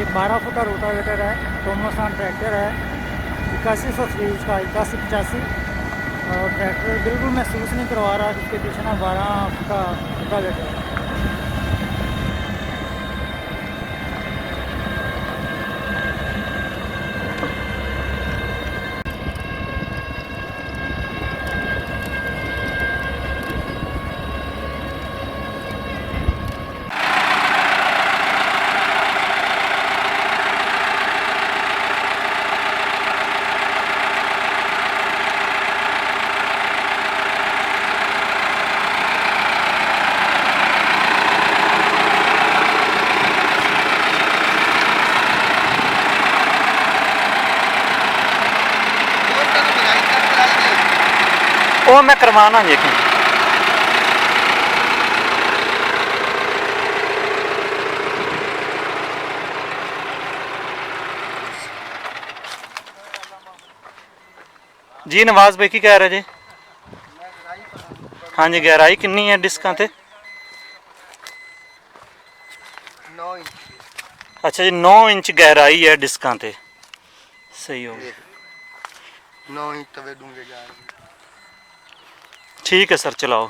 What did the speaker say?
12 foot का rotavator है, टोमोसान tractor है, 8130 का 8185। और ट्रैक्टर बिल्कुल महसूस नहीं करवा रहा, जिसके पीछे ना 12 फुट का रोटावेटर है। वो मैं करवाना देखें। जी नवाज भाई की कह रहे जी? हाँ जी, गहराई कितनी है डिस्कां ते? 9 इंच। अच्छा जी, 9 इंच गहराई है डिस्कां ते। सही हो गया। 9 इंच तवे डूंगे जा रहे। ठीक है सर, चलाओ।